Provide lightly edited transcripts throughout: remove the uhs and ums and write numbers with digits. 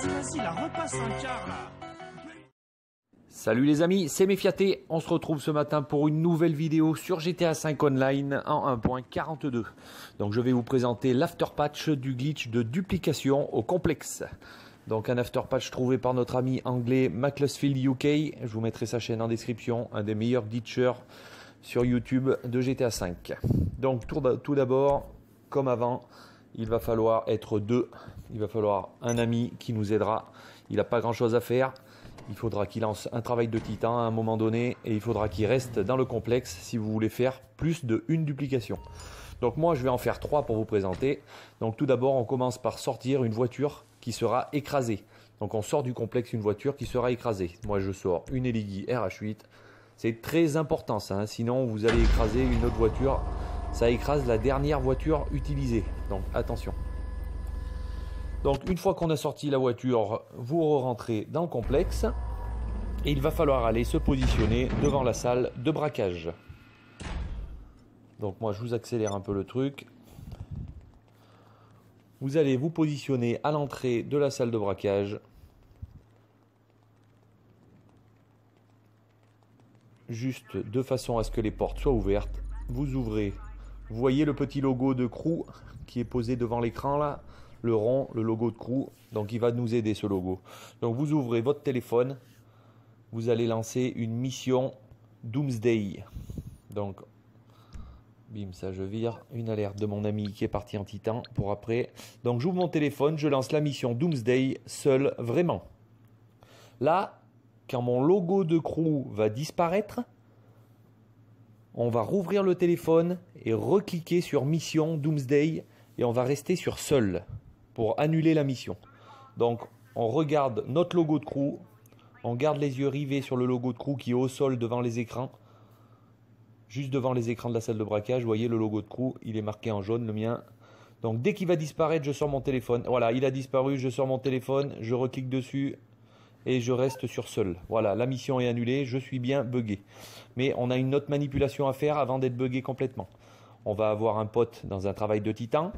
vas-y, là, repasse un quart, là. Salut les amis, c'est Méfiaté. On se retrouve ce matin pour une nouvelle vidéo sur GTA 5 Online en 1.42. Donc je vais vous présenter l'afterpatch du glitch de duplication au complexe. Donc un afterpatch trouvé par notre ami anglais Macclesfield UK. Je vous mettrai sa chaîne en description, un des meilleurs glitchers sur YouTube de GTA 5. Donc tout d'abord, comme avant, il va falloir être deux. Il va falloir un ami qui nous aidera. Il n'a pas grand chose à faire. Il faudra qu'il lance un travail de titan à un moment donné et il faudra qu'il reste dans le complexe si vous voulez faire plus d'une duplication. Donc moi je vais en faire 3 pour vous présenter. Donc tout d'abord on commence par sortir une voiture qui sera écrasée. Donc on sort du complexe une voiture qui sera écrasée. Moi je sors une Elegee RH8. C'est très important ça, hein. Sinon vous allez écraser une autre voiture. Ça écrase la dernière voiture utilisée. Donc attention. Donc une fois qu'on a sorti la voiture, vous rentrez dans le complexe et il va falloir aller se positionner devant la salle de braquage. Donc moi je vous accélère un peu le truc. Vous allez vous positionner à l'entrée de la salle de braquage. Juste de façon à ce que les portes soient ouvertes. Vous ouvrez, vous voyez le petit logo de Crew qui est posé devant l'écran là. Le rond, le logo de Crew, donc il va nous aider ce logo. Donc vous ouvrez votre téléphone, vous allez lancer une mission Doomsday. Donc, bim, ça je vire, une alerte de mon ami qui est parti en titan pour après. Donc j'ouvre mon téléphone, je lance la mission Doomsday seul, vraiment. Là, quand mon logo de Crew va disparaître, on va rouvrir le téléphone et recliquer sur mission Doomsday et on va rester sur seul pour annuler la mission. Donc on regarde notre logo de Crew, on garde les yeux rivés sur le logo de Crew qui est au sol devant les écrans, juste devant les écrans de la salle de braquage. Vous voyez le logo de Crew, il est marqué en jaune, le mien. Donc dès qu'il va disparaître, je sors mon téléphone. Voilà, il a disparu, je sors mon téléphone, je reclique dessus et je reste sur seul. Voilà, la mission est annulée, je suis bien buggé. Mais on a une autre manipulation à faire avant d'être buggé complètement. On va avoir un pote dans un travail de titan.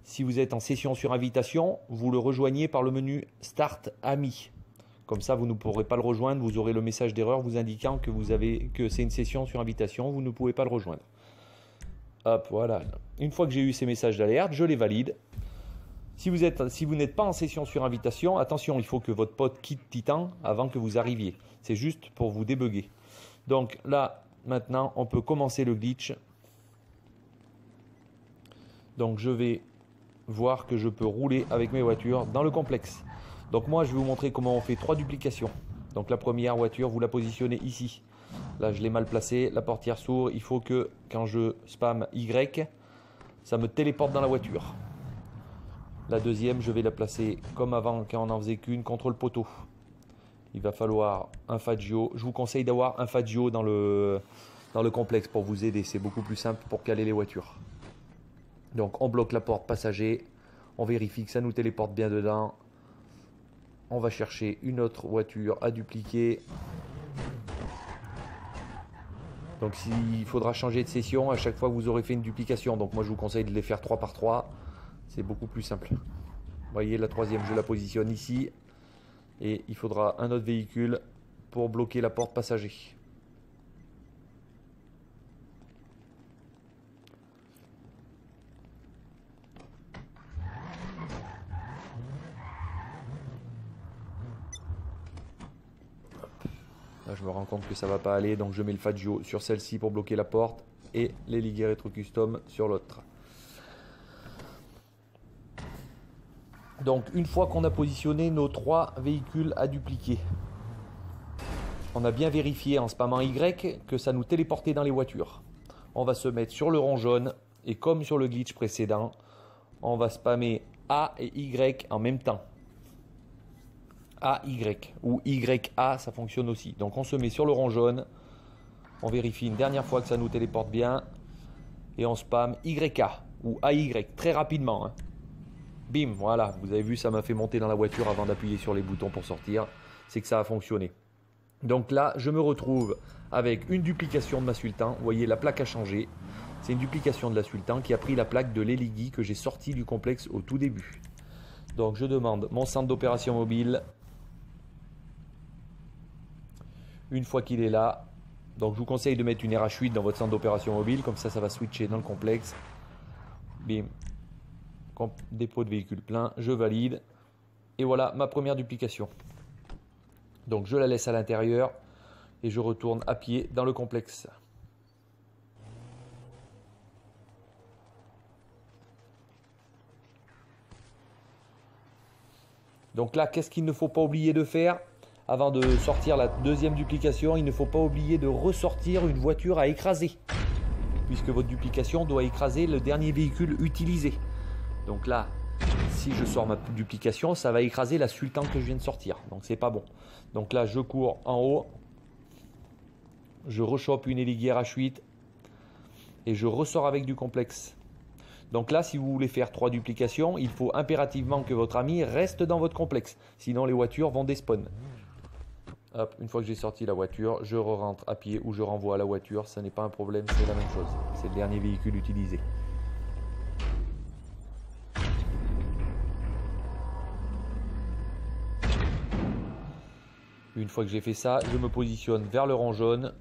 Si vous êtes en session sur invitation, vous le rejoignez par le menu Start Ami. Comme ça, vous ne pourrez pas le rejoindre. Vous aurez le message d'erreur vous indiquant que c'est une session sur invitation. Vous ne pouvez pas le rejoindre. Hop, voilà. Une fois que j'ai eu ces messages d'alerte, je les valide. Si vous n'êtes pas en session sur invitation, attention, il faut que votre pote quitte Titan avant que vous arriviez. C'est juste pour vous débugger. Donc là, maintenant, on peut commencer le glitch. Donc je vais voir que je peux rouler avec mes voitures dans le complexe. Donc moi je vais vous montrer comment on fait 3 duplications. Donc la première voiture, vous la positionnez ici. Là je l'ai mal placée, la portière s'ouvre. Il faut que quand je spam Y, ça me téléporte dans la voiture. La deuxième, je vais la placer comme avant quand on n'en faisait qu'une contre le poteau. Il va falloir un Faggio. Je vous conseille d'avoir un Faggio dans le complexe pour vous aider. C'est beaucoup plus simple pour caler les voitures. Donc on bloque la porte passager, on vérifie que ça nous téléporte bien dedans. On va chercher une autre voiture à dupliquer. Donc il faudra changer de session à chaque fois que vous aurez fait une duplication. Donc moi je vous conseille de les faire 3 par 3. C'est beaucoup plus simple. Vous voyez, la troisième je la positionne ici. Et il faudra un autre véhicule pour bloquer la porte passager. Là, je me rends compte que ça va pas aller, donc je mets le Faggio sur celle-ci pour bloquer la porte et les Elegee Retro Custom sur l'autre. Donc une fois qu'on a positionné nos 3 véhicules à dupliquer, on a bien vérifié en spammant Y que ça nous téléportait dans les voitures. On va se mettre sur le rond jaune et comme sur le glitch précédent, on va spammer A et Y en même temps. AY ou YA, ça fonctionne aussi. Donc on se met sur le rond jaune, on vérifie une dernière fois que ça nous téléporte bien et on spam YK ou AY très rapidement, hein. Bim, voilà, vous avez vu, ça m'a fait monter dans la voiture avant d'appuyer sur les boutons pour sortir. C'est que ça a fonctionné. Donc là, je me retrouve avec une duplication de ma Sultan. Vous voyez, la plaque a changé. C'est une duplication de la Sultan qui a pris la plaque de l'Elegee que j'ai sortie du complexe au tout début. Donc je demande mon centre d'opération mobile. Une fois qu'il est là, donc je vous conseille de mettre une RH8 dans votre centre d'opération mobile, comme ça va switcher dans le complexe. Bim, dépôt de véhicule plein, je valide. Et voilà ma première duplication. Donc je la laisse à l'intérieur et je retourne à pied dans le complexe. Donc là, qu'est-ce qu'il ne faut pas oublier de faire? Avant de sortir la deuxième duplication, il ne faut pas oublier de ressortir une voiture à écraser, puisque votre duplication doit écraser le dernier véhicule utilisé. Donc là, si je sors ma duplication, ça va écraser la Sultan que je viens de sortir. Donc c'est pas bon. Donc là, je cours en haut, je rechoppe une Elegui RH8 et je ressors avec du complexe. Donc là, si vous voulez faire 3 duplications, il faut impérativement que votre ami reste dans votre complexe. Sinon, les voitures vont despawn. Hop, une fois que j'ai sorti la voiture, je rentre à pied ou je renvoie à la voiture. Ça n'est pas un problème, c'est la même chose. C'est le dernier véhicule utilisé. Une fois que j'ai fait ça, je me positionne vers le rang jaune.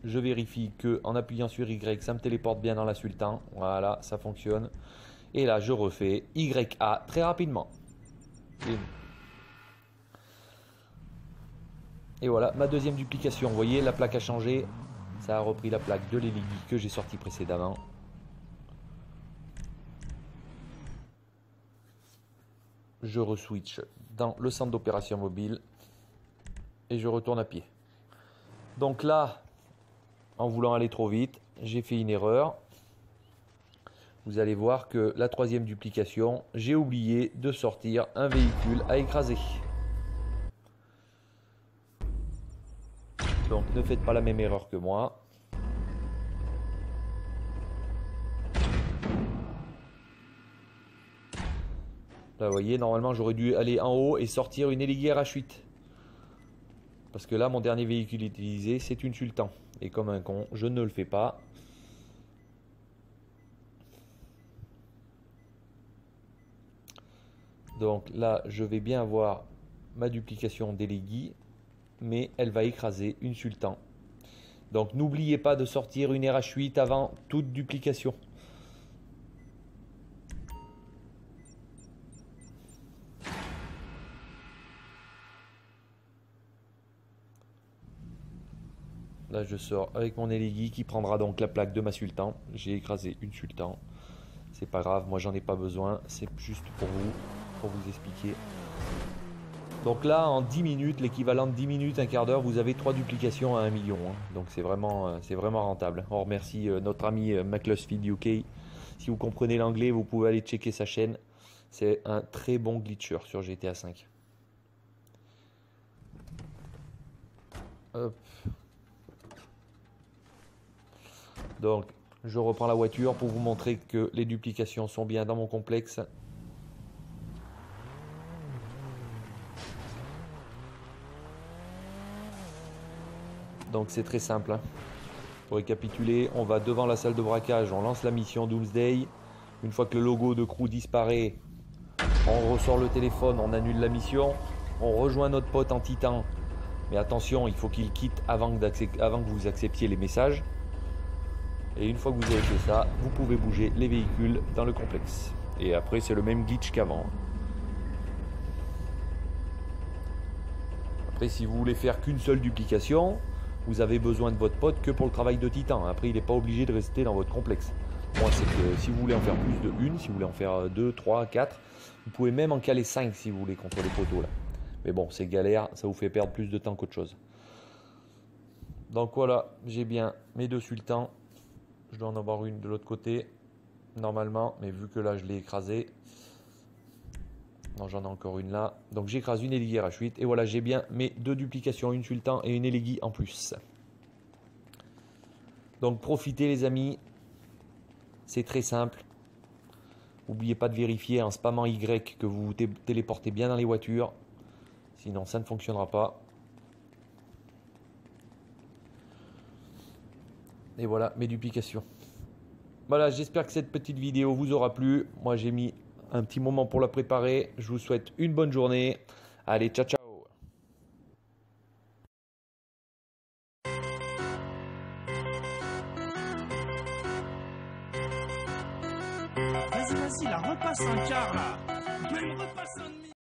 Je vérifie que en appuyant sur Y, ça me téléporte bien dans la Sultan. Voilà, ça fonctionne. Et là, je refais YA très rapidement. Et voilà, ma deuxième duplication. Vous voyez, la plaque a changé. Ça a repris la plaque de l'Elegui que j'ai sortie précédemment. Je re-switch dans le centre d'opération mobile. Et je retourne à pied. Donc là, en voulant aller trop vite, j'ai fait une erreur. Vous allez voir que la troisième duplication, j'ai oublié de sortir un véhicule à écraser. Donc ne faites pas la même erreur que moi. Là, vous voyez, normalement j'aurais dû aller en haut et sortir une Elegui RH8. Parce que là, mon dernier véhicule utilisé, c'est une Sultan. Et comme un con, je ne le fais pas. Donc là, je vais bien avoir ma duplication d'Elegui, mais elle va écraser une Sultan. Donc n'oubliez pas de sortir une RH8 avant toute duplication. Là, je sors avec mon Elegui qui prendra donc la plaque de ma Sultan. J'ai écrasé une Sultan. C'est pas grave, moi j'en ai pas besoin. C'est juste pour vous expliquer. Donc là, en 10 minutes, l'équivalent de 10 minutes, un quart d'heure, vous avez 3 duplications à 1 million. Donc c'est vraiment rentable. On remercie notre ami McLusfeed UK. Si vous comprenez l'anglais, vous pouvez aller checker sa chaîne. C'est un très bon glitcher sur GTA V. Hop. Donc, je reprends la voiture pour vous montrer que les duplications sont bien dans mon complexe. Donc c'est très simple. Pour récapituler, on va devant la salle de braquage, on lance la mission Doomsday. Une fois que le logo de crew disparaît, on ressort le téléphone, on annule la mission. On rejoint notre pote en titan. Mais attention, il faut qu'il quitte avant que vous acceptiez les messages. Et une fois que vous avez fait ça, vous pouvez bouger les véhicules dans le complexe. Et après, c'est le même glitch qu'avant. Après, si vous voulez faire qu'une seule duplication, vous avez besoin de votre pote que pour le travail de titan. Après, il n'est pas obligé de rester dans votre complexe. Moi, c'est que si vous voulez en faire plus de une, si vous voulez en faire 2, 3, 4, vous pouvez même en caler 5 si vous voulez contre les poteaux là. Mais bon, c'est galère, ça vous fait perdre plus de temps qu'autre chose. Donc voilà, j'ai bien mes 2 sultans. Je dois en avoir une de l'autre côté, normalement, mais vu que là je l'ai écrasé. Non, j'en ai encore une là. Donc j'écrase une Elegui RH8 et voilà, j'ai bien mes 2 duplications, une Sultan et une Elegui en plus. Donc profitez les amis, c'est très simple. N'oubliez pas de vérifier en spammant Y que vous vous téléportez bien dans les voitures. Sinon ça ne fonctionnera pas. Et voilà mes duplications. Voilà, j'espère que cette petite vidéo vous aura plu. Moi j'ai mis un petit moment pour la préparer. Je vous souhaite une bonne journée. Allez, ciao, ciao. Vas-y, la repasse un quart là. Repasse un